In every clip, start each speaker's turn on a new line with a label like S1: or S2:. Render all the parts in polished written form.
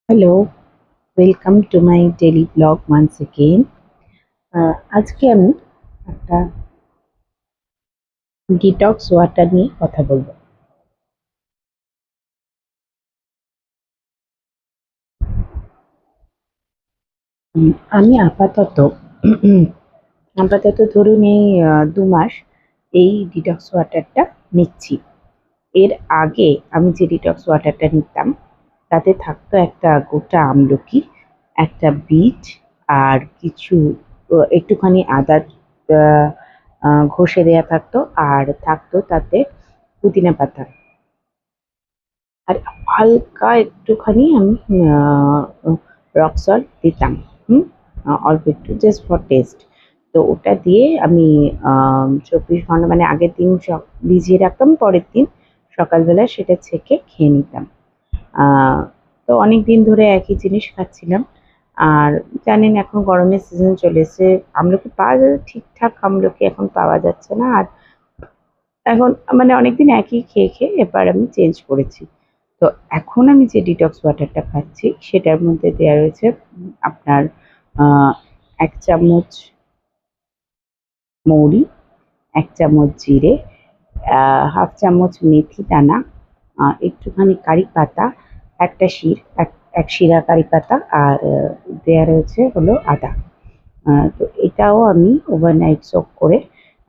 S1: Hello, welcome to my daily blog once again. আজকে আমি একটা ডিটক্স ওয়াটার নিয়ে কথা বলবো। আমি আপাতত ধরুন এই ২ মাস এই ডিটক্স ওয়াটারটা নিচ্ছি। এর আগে আমি যে ডিটক্স ওয়াটারটা নিতাম তাতে থাকতো একটা গোটা আমলকি, একটা বিট আর কিছু একটুখানি আদা আহ, ঘষে দেয়া থাকতো, আর থাকতো তাতে পুদিনা পাতা, আর হালকা একটুখানি আমি রক সল্ট দিতাম। হুম অল্প একটু জাস্ট ফর টেস্ট। তো ওটা দিয়ে আমি ২৪ ঘন্টা মানে আগের দিন ভিজিয়ে রাখতাম, পরের দিন সকালবেলা সেটা ছেঁকে খেয়ে নিতাম। আহ, তো অনেক দিন ধরে একই জিনিস খাচ্ছিলাম। আর জানেন এখন গরমের সিজন চলে এসেছে, আমলকি পাওয়া যায় ঠিকঠাক, আমলকি এখন পাওয়া যাচ্ছে না। আর এখন মানে অনেকদিন একই খেয়ে খেয়ে এবার আমি চেঞ্জ করেছি। তো এখন আমি যে ডিটক্স ওয়াটারটা খাচ্ছি সেটার মধ্যে দেওয়া রয়েছে আপনার আহ, ১ চামচ মৌরি, ১ চামচ জিরে, হাফ চামচ মেথি দানা, একটুখানি কারি পাতা, একটা এক শিরা কারি পাতা, আর দেওয়া রয়েছে হলো আদা। তো এটাও আমি ওভারনাইট সোক করে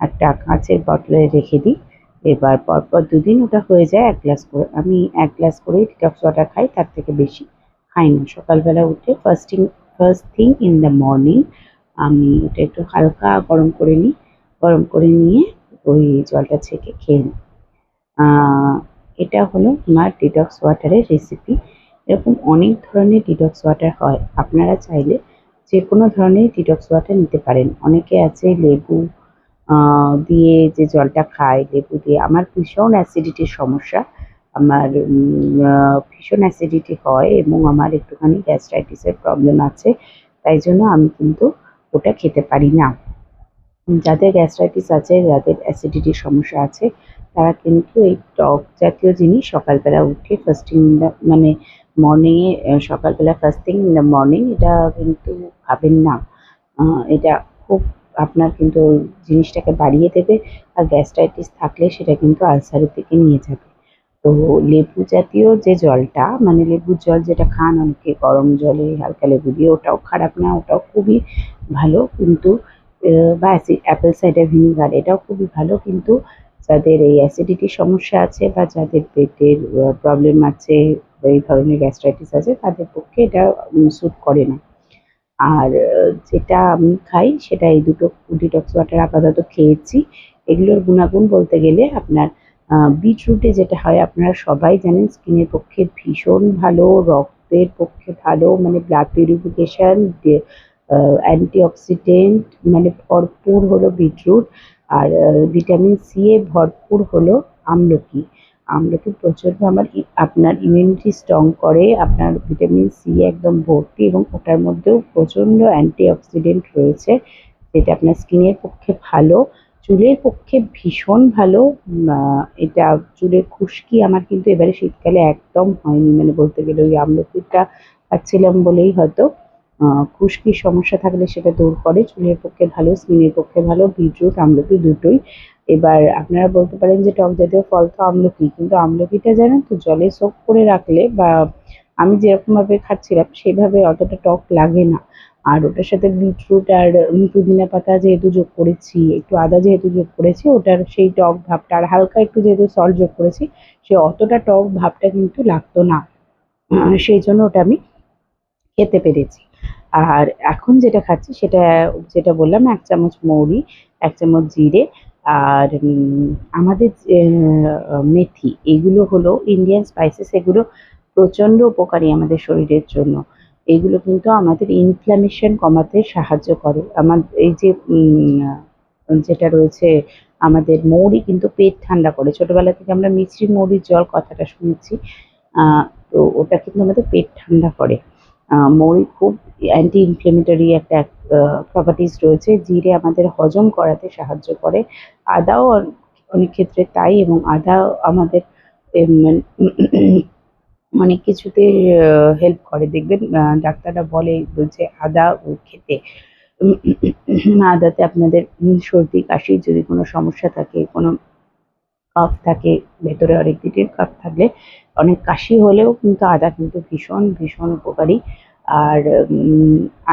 S1: একটা কাঁচের বটলে রেখে দিই। এবার পরপর ২ দিন ওটা হয়ে যায় ১ গ্লাস করে। আমি ১ গ্লাস করেই ডিটক্স ওয়াটার খাই, তার থেকে বেশি খাই না। সকালবেলা উঠে first thing in the morning আমি ওটা একটু হালকা গরম করে নিই। গরম করে নিয়ে ওই জলটা ছেঁকে খেয়ে নিই। আহ, এটা হলো আমার ডিটক্স ওয়াটারের রেসিপি। এরকম অনেক ধরনের ডিটক্স ওয়াটার হয়, আপনারা চাইলে যে কোনো ধরনের ডিটক্স ওয়াটার নিতে পারেন। অনেকে আছে লেবু দিয়ে যে জলটা খায়, লেবু দিয়ে। আমার ভীষণ অ্যাসিডিটির সমস্যা, আমার ভীষণ অ্যাসিডিটি হয় এবং আমার একটুখানি গ্যাস্ট্রাইটিসের প্রবলেম আছে, তাই জন্য আমি কিন্তু ওটা খেতে পারি না। যাদের গ্যাস্ট্রাইটিস আছে, যাদের অ্যাসিডিটির সমস্যা আছে, তারা কিন্তু এই টক জাতীয় জিনিস সকালবেলা উঠে ফার্স্টিং ইন দ্য মানে মর্নিংয়ে, সকালবেলা first thing in the morning এটা কিন্তু খাবেন না। এটা খুব আপনার কিন্তু ওই জিনিসটাকে বাড়িয়ে দেবে, আর গ্যাস্ট্রাইটিস থাকলে সেটা কিন্তু আলসারের দিকে নিয়ে যাবে। তো লেবু জাতীয় যে জলটা, মানে লেবুর জল যেটা খান অনেকে গরম জলে হালকা লেবু দিয়ে, ওটাও খারাপ না, ওটাও খুবই ভালো। কিন্তু বা অ্যাপেল সাইডার ভিনিগার এটাও খুবই ভালো, কিন্তু যাদের এই অ্যাসিডিটির সমস্যা আছে বা যাদের পেটের প্রবলেম আছে, এই ধরনের গ্যাস্ট্রাইটিস আছে, তাদের পক্ষে এটা স্যুট করে না। আর যেটা আমি খাই সেটা এই দুটো ডিটক্স ওয়াটার আপাতত খেয়েছি। এগুলোর গুণাগুণ বলতে গেলে আপনার বিটরুটে যেটা হয় আপনারা সবাই জানেন, স্কিনের পক্ষে ভীষণ ভালো, রক্তের পক্ষে ভালো, মানে ব্লাড পিউরিফিকেশন, অ্যান্টিঅক্সিডেন্ট মানে ভরপুর হলো বিটরুট। আর ভিটামিন সি এ ভরপুর হলো আমলকি। আমলকি প্রচণ্ড আপনার ইমিউনিটি স্ট্রং করে, আপনার ভিটামিন সি একদম ভর্তি, এবং ওটার মধ্যেও প্রচণ্ড অ্যান্টিঅক্সিডেন্ট রয়েছে, যেটা আপনার স্কিনের পক্ষে ভালো, চুলের পক্ষে ভীষণ ভালো। এটা চুলের খুশকি আমার কিন্তু এবারে শীতকালে একদম হয়নি, মানে বলতে গেলে ওই আমলকিটা খাচ্ছিলাম বলেই হয়তো। খুশকির সমস্যা থাকলে সেটা দূর করে, চুলের পক্ষে ভালো, স্কিনের পক্ষে ভালো, বিটরুট আমলকি দুটোই। এবার আপনারা বলতে পারেন যে টক জাতীয় ফল তো আমলকি, কিন্তু আমলকিটা জানেন তো জলে সোক করে রাখলে বা আমি যেরকমভাবে খাচ্ছিলাম সেভাবে অতটা টক লাগে না। আর ওটার সাথে বিটরুট আর পুদিনা পাতা যেহেতু যোগ করেছি, একটু আদা যেহেতু যোগ করেছি, ওটার সেই টক ভাবটা, আর হালকা একটু যেহেতু সল্ট যোগ করেছি, সে অতটা টক ভাবটা কিন্তু লাগতো না। সেই জন্য ওটা আমি খেতে পেরেছি। আর এখন যেটা খাচ্ছি সেটা, যেটা বললাম, ১ চামচ মৌরি, ১ চামচ জিরে, আর আমাদের মেথি, এগুলো হলো ইন্ডিয়ান স্পাইসেস। এগুলো প্রচণ্ড উপকারী আমাদের শরীরের জন্য। এগুলো কিন্তু আমাদের ইনফ্ল্যামেশন কমাতে সাহায্য করে। এই যে যেটা রয়েছে আমাদের মৌরি কিন্তু পেট ঠান্ডা করে। ছোটবেলা থেকে আমরা মিছরি মৌরির জল কথাটা শুনেছি। আ তো ওটা কিন্তু আমাদের পেট ঠান্ডা করে। মৌরি খুব অ্যান্টি ইনফ্লেমেটরি একটা প্রপার্টিজ রয়েছে। জিরে আমাদের হজম করাতে সাহায্য করে। আদাও অনেক ক্ষেত্রে তাই, এবং আদা আমাদের এম অনেক কিছুতে হেল্প করে। দেখবেন ডাক্তাররা বলছে আদা খেতে। আদাতে আপনাদের সর্দি কাশির যদি কোনো সমস্যা থাকে, কোনো কাফ থাকে, ভেতরে অনেক দিনের কাফ থাকলে, অনেক কাশি হলেও কিন্তু আদা কিন্তু ভীষণ ভীষণ উপকারী। আর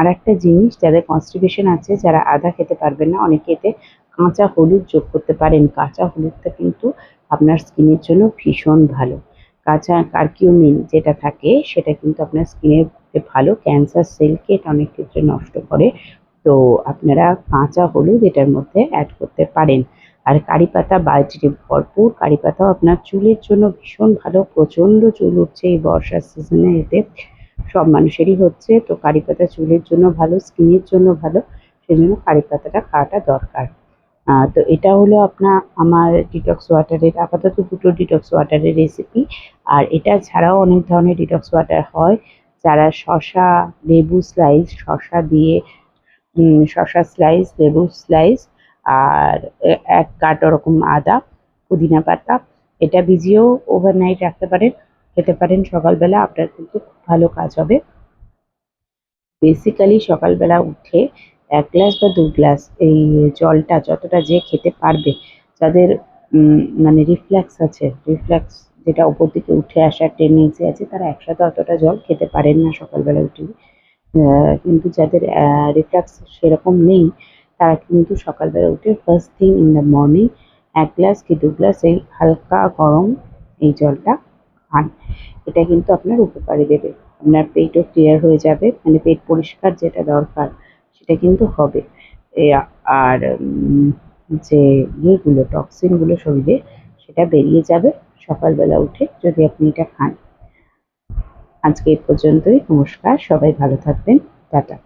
S1: আরেকটা জিনিস, যাদের কনস্টিপেশন আছে, যারা আদা খেতে পারবেন না, অনেকে এতে কাঁচা হলুদ যোগ করতে পারেন। কাঁচা হলুদটা কিন্তু আপনার স্কিনের জন্য ভীষণ ভালো। কাঁচা কারকিউমিন যেটা থাকে সেটা কিন্তু আপনার স্কিনের পক্ষে ভালো, ক্যান্সার সেলকে এটা অনেক ক্ষেত্রে নষ্ট করে। তো আপনারা কাঁচা হলুদ এটার মধ্যে অ্যাড করতে পারেন। আর কারি পাতা বালতিতে ভরপুর। কারি পাতাও আপনার চুলের জন্য ভীষণ ভালো। প্রচণ্ড চুল উঠছে এই বর্ষার সিজনে, এতে সব মানুষেরই হচ্ছে। তো কারি পাতা চুলের জন্য ভালো, স্কিনের জন্য ভালো, সেজন্য কারি পাতাটা খাওয়াটা দরকার। তো এটা হলো আমার ডিটক্স ওয়াটারের, আপাতত দুটো ডিটক্স ওয়াটারের রেসিপি। আর এটা ছাড়াও অনেক ধরনের ডিটক্স ওয়াটার হয়, যারা শসা, লেবু স্লাইস, শসা দিয়ে শসা স্লাইস, লেবু স্লাইস, আর ১ গাঁট ওরকম আদা, পুদিনা পাতা, এটা ভিজিয়েও ওভারনাইট রাখতে পারেন, খেতে পারেন সকালবেলা। আপনার কিন্তু খুব ভালো কাজ হবে। বেসিক্যালি সকালবেলা উঠে ১ গ্লাস বা ২ গ্লাস এই জলটা যতটা যে খেতে পারবে, যাদের মানে রিফ্লাক্স আছে, রিফ্লাক্স যেটা ওপর দিকে উঠে আসার টেন্ডেন্সি আছে, তারা একসাথে অতটা জল খেতে পারেন না সকালবেলা উঠে। কিন্তু যাদের রিফ্লাক্স সেরকম নেই, তারা কিন্তু সকালবেলা উঠে first thing in the morning ১ glass কি ২ গ্লাস এই হালকা গরম এই জলটা খান। এটা কিন্তু আপনার উপকারে দেবে। আপনার পেটও ক্লিয়ার হয়ে যাবে, মানে পেট পরিষ্কার যেটা দরকার সেটা কিন্তু হবে। এ আর যে টক্সিনগুলো শরীরে, সেটা বেরিয়ে যাবে সকালবেলা উঠে যদি আপনি এটা খান। আজকে এই পর্যন্তই। নমস্কার, সবাই ভালো থাকবেন। টাটা।